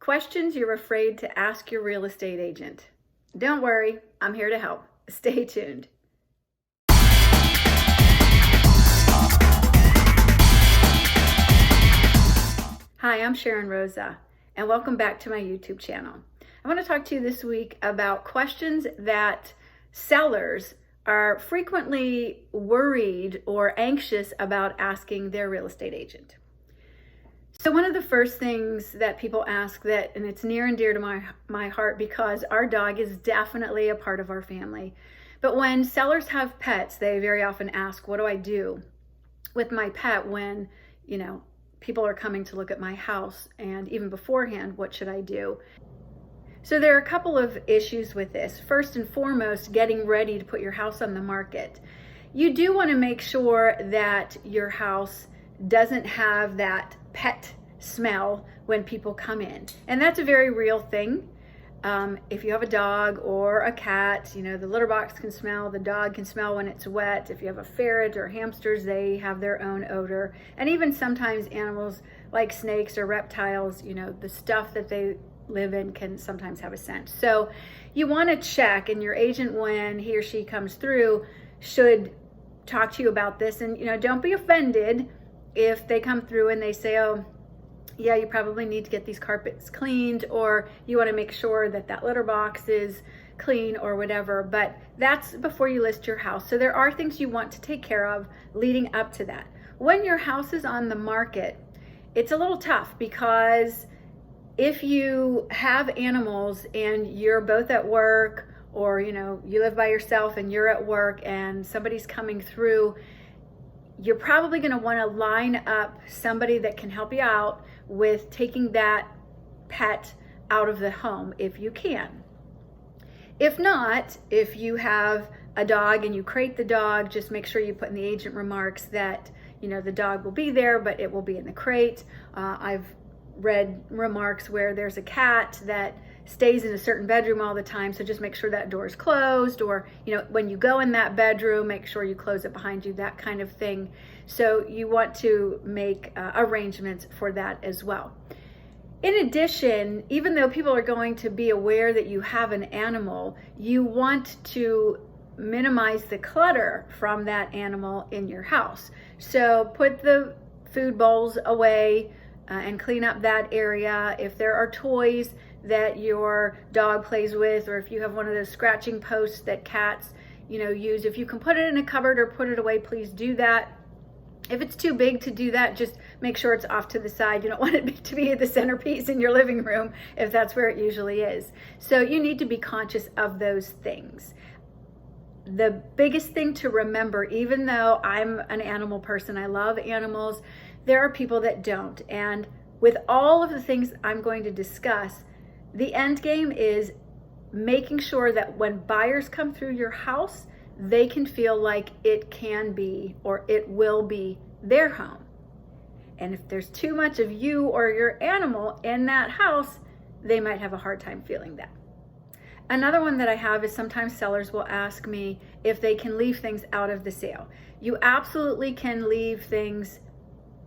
Questions you're afraid to ask your real estate agent. Don't worry, I'm here to help. Stay tuned. Hi, I'm Sharon Rosa, and welcome back to my YouTube channel. I want to talk to you this week about questions that sellers are frequently worried or anxious about asking their real estate agent. So one of the first things that people ask and it's near and dear to my heart because our dog is definitely a part of our family. But when sellers have pets, they very often ask, what do I do with my pet when, people are coming to look at my house, and even beforehand, what should I do? So there are a couple of issues with this. First and foremost, getting ready to put your house on the market. You do want to make sure that your house doesn't have that pet smell when people come in. And that's a very real thing. If you have a dog or a cat, the litter box can smell, the dog can smell when it's wet. If you have a ferret or hamsters, they have their own odor. And even sometimes animals like snakes or reptiles, the stuff that they live in can sometimes have a scent. So you want to check, and your agent, when he or she comes through, should talk to you about this. And don't be offended if they come through and they say, oh yeah, you probably need to get these carpets cleaned, or you want to make sure that litter box is clean or whatever. But that's before you list your house. So there are things you want to take care of leading up to that. When your house is on the market, it's a little tough because if you have animals and you're both at work, or you live by yourself and you're at work and somebody's coming through, you're probably going to want to line up somebody that can help you out with taking that pet out of the home if you can. If not, if you have a dog and you crate the dog, just make sure you put in the agent remarks that the dog will be there, but it will be in the crate. I've read remarks where there's a cat that stays in a certain bedroom all the time, so just make sure that door is closed, or when you go in that bedroom, make sure you close it behind you, that kind of thing. So you want to make arrangements for that as well. In addition, even though people are going to be aware that you have an animal, you want to minimize the clutter from that animal in your house. So put the food bowls away and clean up that area. If there are toys that your dog plays with, or if you have one of those scratching posts that cats use, if you can put it in a cupboard or put it away, please do that. If it's too big to do that, just make sure it's off to the side. You don't want it to be the centerpiece in your living room if that's where it usually is. So you need to be conscious of those things. The biggest thing to remember, even though I'm an animal person, I love animals, there are people that don't. And with all of the things I'm going to discuss, the end game is making sure that when buyers come through your house, they can feel like it can be, or it will be, their home. And if there's too much of you or your animal in that house, they might have a hard time feeling that. Another one that I have is sometimes sellers will ask me if they can leave things out of the sale. You absolutely can leave things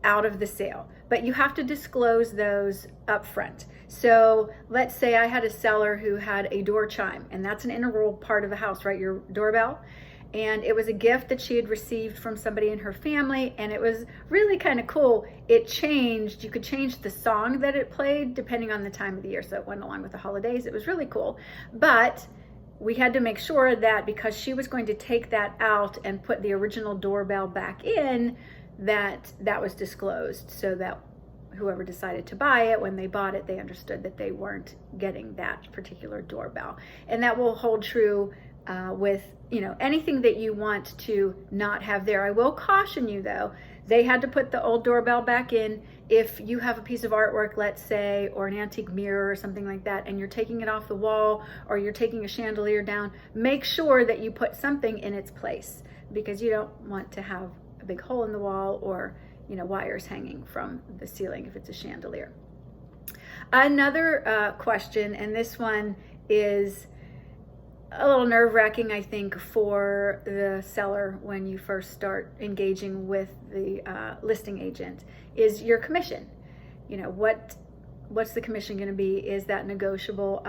out of the sale, but you have to disclose those up front. So let's say I had a seller who had a door chime, and that's an integral part of the house, right? Your doorbell. And it was a gift that she had received from somebody in her family, and it was really kind of cool. It changed, you could change the song that it played depending on the time of the year, so it went along with the holidays. It was really cool. But we had to make sure that because she was going to take that out and put the original doorbell back in, that was disclosed, so that whoever decided to buy it, when they bought it, they understood that they weren't getting that particular doorbell. And that will hold true with anything that you want to not have there. I will caution you though, they had to put the old doorbell back in. If you have a piece of artwork, let's say, or an antique mirror or something like that, and you're taking it off the wall, or you're taking a chandelier down, make sure that you put something in its place, because you don't want to have a big hole in the wall, or wires hanging from the ceiling if it's a chandelier. Another question, and this one is a little nerve-wracking, I think, for the seller when you first start engaging with the listing agent, is your commission. What what's the commission going to be? Is that negotiable?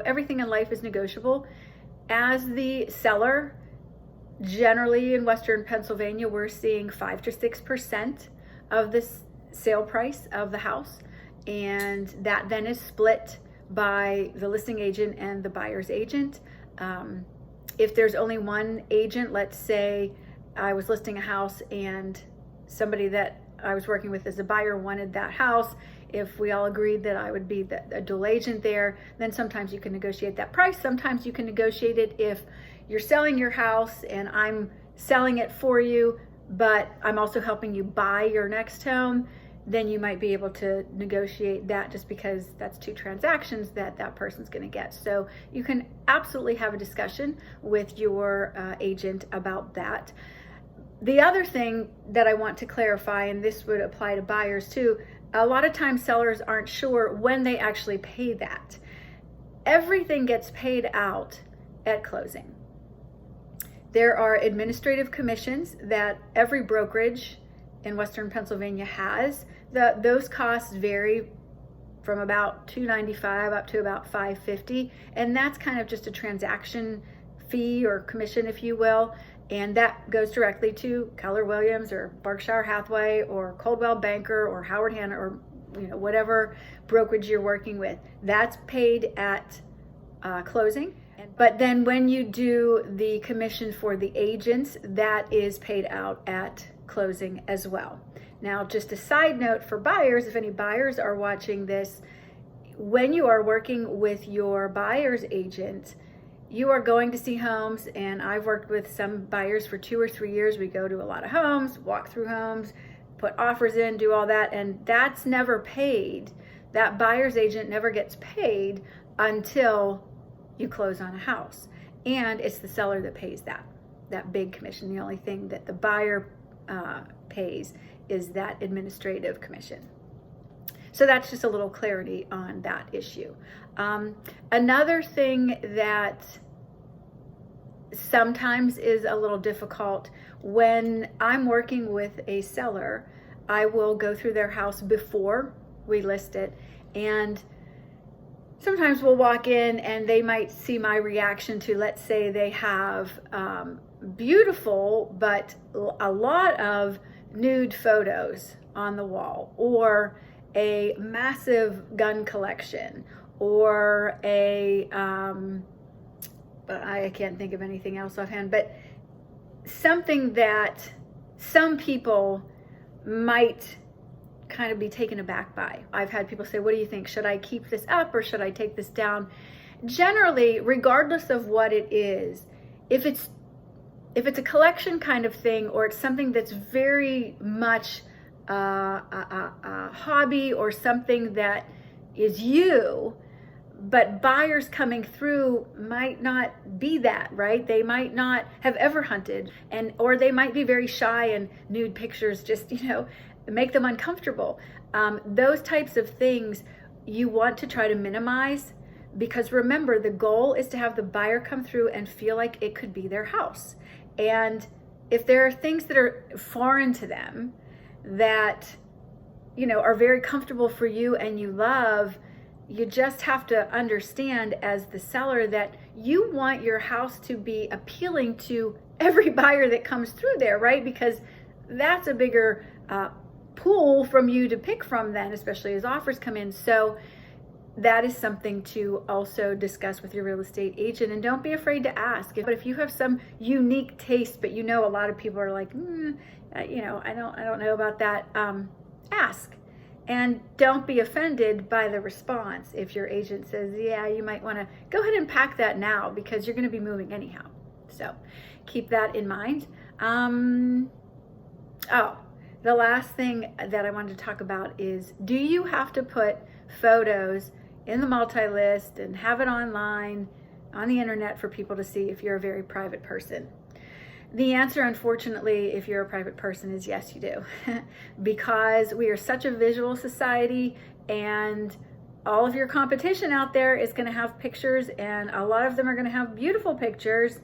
Everything in life is negotiable. As the seller, generally in Western Pennsylvania, we're seeing 5 to 6% of the sale price of the house, and that then is split by the listing agent and the buyer's agent. If there's only one agent, let's say I was listing a house and somebody that I was working with as a buyer wanted that house, if we all agreed that I would be a dual agent there, then sometimes you can negotiate that price. Sometimes you can negotiate it if you're selling your house and I'm selling it for you, but I'm also helping you buy your next home, then you might be able to negotiate that, just because that's 2 transactions that person's going to get. So you can absolutely have a discussion with your agent about that. The other thing that I want to clarify, and this would apply to buyers too, a lot of times sellers aren't sure when they actually pay that. Everything gets paid out at closing. There are administrative commissions that every brokerage in Western Pennsylvania has. Those costs vary from about $2.95 up to about $5.50, and that's kind of just a transaction fee or commission, if you will, and that goes directly to Keller Williams or Berkshire Hathaway or Coldwell Banker or Howard Hanna or whatever brokerage you're working with. That's paid at closing. But then when you do the commission for the agents, that is paid out at closing as well. Now, just a side note for buyers, if any buyers are watching this, when you are working with your buyer's agent, you are going to see homes, and I've worked with some buyers for 2 or 3 years. We go to a lot of homes, walk through homes, put offers in, do all that, and that's never paid. That buyer's agent never gets paid until you close on a house, and it's the seller that pays that big commission. The only thing that the buyer pays is that administrative commission. So that's just a little clarity on that issue. Another thing that sometimes is a little difficult, when I'm working with a seller, I will go through their house before we list it, and sometimes we'll walk in and they might see my reaction to, let's say they have beautiful but a lot of nude photos on the wall, or a massive gun collection, or I can't think of anything else offhand, but something that some people might kind of be taken aback by. I've had people say, what do you think? Should I keep this up or should I take this down? Generally, regardless of what it is, if it's a collection kind of thing, or it's something that's very much a hobby or something that is you, but buyers coming through might not be that, right? They might not have ever hunted, or they might be very shy, and nude pictures just, make them uncomfortable. Those types of things you want to try to minimize, because remember, the goal is to have the buyer come through and feel like it could be their house. And if there are things that are foreign to them that, are very comfortable for you and you love, you just have to understand as the seller that you want your house to be appealing to every buyer that comes through there, right? Because that's a bigger pool from you to pick from then, especially as offers come in. So that is something to also discuss with your real estate agent, and don't be afraid to ask. But if you have some unique taste, but a lot of people are like, I don't know about that, ask. And don't be offended by the response. If your agent says, yeah, you might want to go ahead and pack that now because you're going to be moving anyhow. So keep that in mind. The last thing that I wanted to talk about is, do you have to put photos in the multi-list and have it online on the internet for people to see if you're a very private person? The answer, unfortunately, if you're a private person, is yes, you do. Because we are such a visual society, and all of your competition out there is going to have pictures, and a lot of them are going to have beautiful pictures.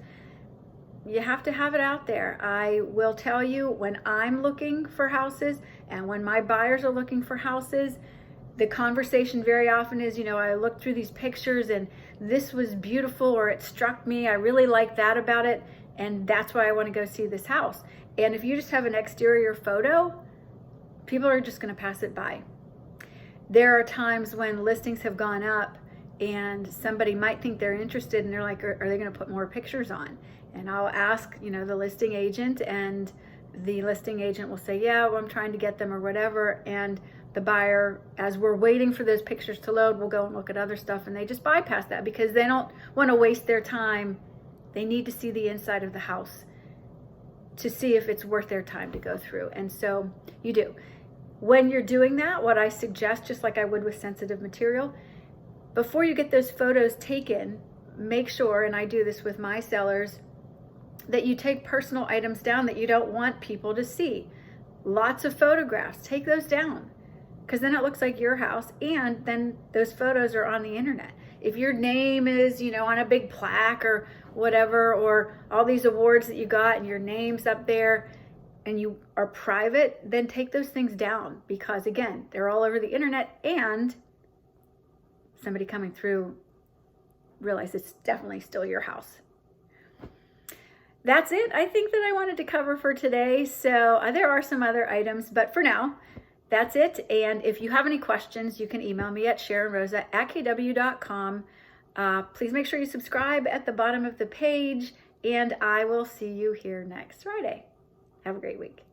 You have to have it out there. I will tell you, when I'm looking for houses and when my buyers are looking for houses, The conversation very often is, I looked through these pictures and this was beautiful, or it struck me. I really like that about it, and that's why I want to go see this house. And if you just have an exterior photo, people are just going to pass it by. There are times when listings have gone up and somebody might think they're interested and they're like, are they going to put more pictures on? And I'll ask, the listing agent, and the listing agent will say, yeah, well, I'm trying to get them or whatever. And the buyer, as we're waiting for those pictures to load, will go and look at other stuff, and they just bypass that because they don't want to waste their time. They need to see the inside of the house to see if it's worth their time to go through. And so you do. When you're doing that, what I suggest, just like I would with sensitive material, before you get those photos taken, make sure, and I do this with my sellers, that you take personal items down that you don't want people to see. Lots of photographs, take those down, because then it looks like your house, and then those photos are on the internet. If your name is, on a big plaque or whatever, or all these awards that you got and your name's up there and you are private, then take those things down, because again, they're all over the internet, and somebody coming through realize it's definitely still your house. That's it, I think, that I wanted to cover for today. So there are some other items, but for now, that's it. And if you have any questions, you can email me at SharonRosa@kw.com. Please make sure you subscribe at the bottom of the page, and I will see you here next Friday. Have a great week.